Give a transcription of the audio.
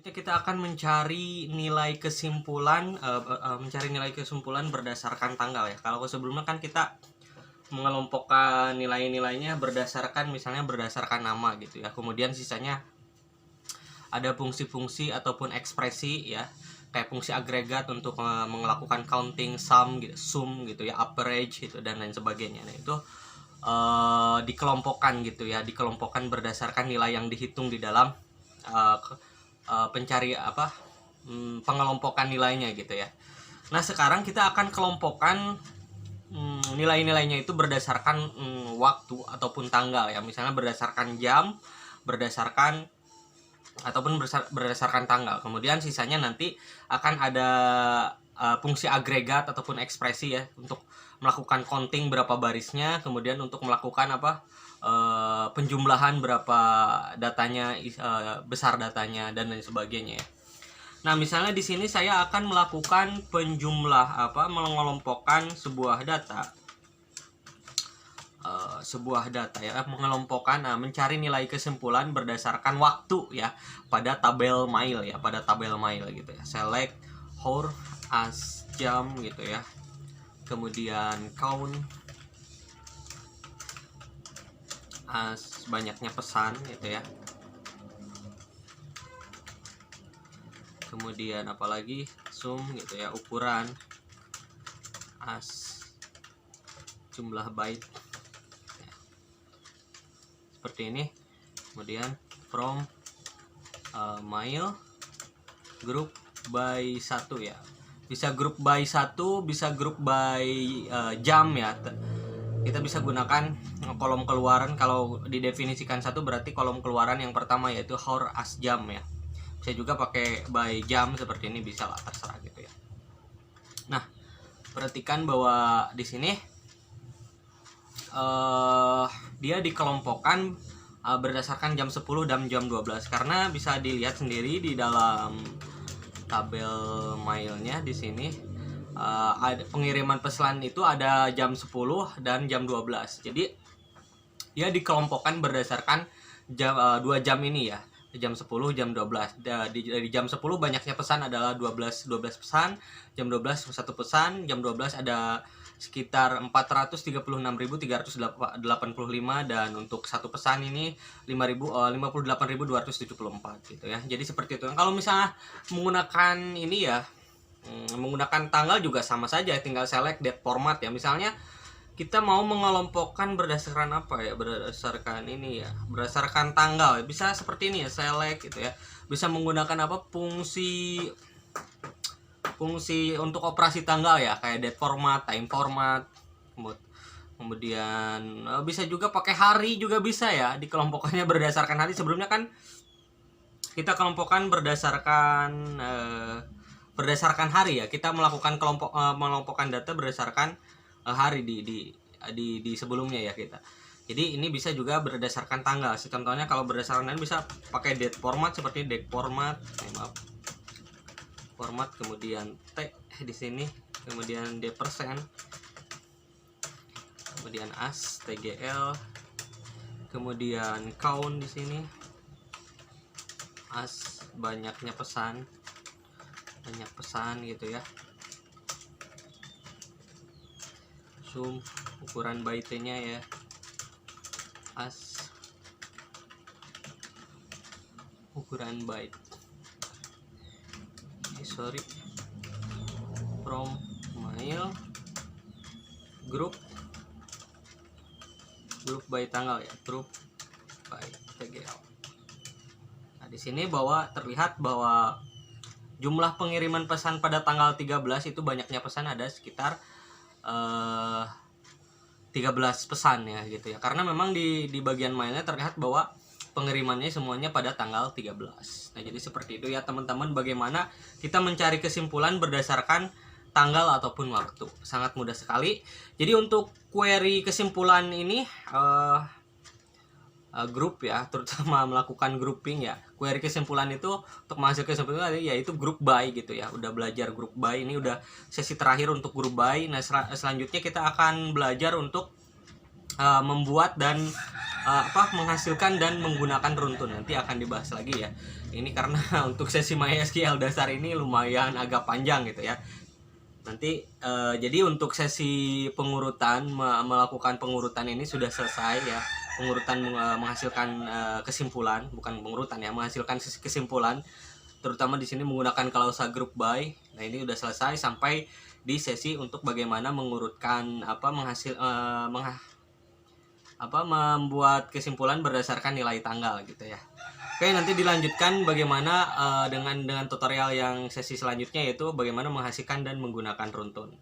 Selanjutnya kita akan mencari nilai kesimpulan berdasarkan tanggal ya. Kalau sebelumnya kan kita mengelompokkan nilai-nilainya berdasarkan nama gitu ya. Kemudian sisanya ada fungsi-fungsi ataupun ekspresi ya, kayak fungsi agregat untuk melakukan counting, sum gitu ya, average gitu dan lain sebagainya. Nah itu dikelompokkan gitu ya, dikelompokkan berdasarkan nilai yang dihitung di dalam pengelompokan nilainya gitu ya. Nah sekarang kita akan kelompokkan nilai-nilainya itu berdasarkan waktu ataupun tanggal ya, misalnya berdasarkan jam, berdasarkan tanggal. Kemudian sisanya nanti akan ada fungsi agregat ataupun ekspresi ya, untuk melakukan counting berapa barisnya, kemudian untuk melakukan penjumlahan berapa datanya, besar datanya dan lain sebagainya ya. Nah, misalnya di sini saya akan melakukan mengelompokkan sebuah data ya, mencari nilai kesimpulan berdasarkan waktu ya, pada tabel mile gitu ya. Select hour as jam gitu ya, kemudian count as banyaknya pesan gitu ya, kemudian apalagi sum gitu ya, ukuran as jumlah byte ya. Seperti ini. Kemudian from mile group by 1 ya, bisa group by 1, bisa group by jam ya. Kita bisa gunakan kolom keluaran. Kalau didefinisikan satu berarti kolom keluaran yang pertama yaitu hour as jam ya. Bisa juga pakai by jam seperti ini, bisa lah, terserah gitu ya. Nah, perhatikan bahwa di sini dia dikelompokkan berdasarkan jam 10 dan jam 12, karena bisa dilihat sendiri di dalam tabel mile-nya di sini. Ada pengiriman pesan itu ada jam 10 dan jam 12. Jadi dia dikelompokkan berdasarkan jam 2 jam ini ya. Jam 10, jam 12. Dari jam 10 banyaknya pesan adalah 12 pesan, jam 12 1 pesan, jam 12 ada sekitar 436.385 dan untuk satu pesan ini 58.274 gitu ya. Jadi seperti itu. Kalau misalnya menggunakan ini ya, menggunakan tanggal juga sama saja, tinggal select date format ya. Misalnya kita mau mengelompokkan berdasarkan berdasarkan ini ya, berdasarkan tanggal, bisa seperti ini ya, select gitu ya. Bisa menggunakan fungsi untuk operasi tanggal ya, kayak date format, time format. Kemudian bisa juga pakai hari juga bisa ya, dikelompokkannya berdasarkan hari. Sebelumnya kan kita kelompokkan berdasarkan hari ya, kita melakukan mengelompokkan data berdasarkan hari di sebelumnya ya kita. Jadi ini bisa juga berdasarkan tanggal. Contohnya kalau berdasarkan hari bisa pakai date format, seperti date format, kemudian T di sini, kemudian D persen, kemudian as TGL, kemudian count di sini, as banyak pesan gitu ya, sum ukuran byte-nya ya, as ukuran byte, from mile group by tanggal ya, group by TGL. Nah di sini terlihat bahwa jumlah pengiriman pesan pada tanggal 13 itu banyaknya pesan ada sekitar 13 pesan ya gitu ya. Karena memang di bagian mainnya terlihat bahwa pengirimannya semuanya pada tanggal 13. Nah, jadi seperti itu ya teman-teman, bagaimana kita mencari kesimpulan berdasarkan tanggal ataupun waktu. Sangat mudah sekali. Jadi untuk query kesimpulan ini grup ya, terutama melakukan grouping ya. Query kesimpulan itu untuk menghasilkan kesimpulan yaitu group by gitu ya. Udah belajar group by, ini udah sesi terakhir untuk group by. Nah, selanjutnya kita akan belajar untuk membuat dan menghasilkan dan menggunakan runtun. Nanti akan dibahas lagi ya. ini karena untuk sesi MySQL dasar ini lumayan agak panjang gitu ya. Nanti jadi untuk sesi pengurutan, melakukan pengurutan ini sudah selesai ya. Pengurutan menghasilkan kesimpulan, bukan pengurutan ya, menghasilkan kesimpulan, terutama di sini menggunakan klausa group by. Nah, ini udah selesai sampai di sesi untuk bagaimana mengurutkan membuat kesimpulan berdasarkan nilai tanggal gitu ya. Oke, nanti dilanjutkan bagaimana dengan tutorial yang sesi selanjutnya, yaitu bagaimana menghasilkan dan menggunakan runtun.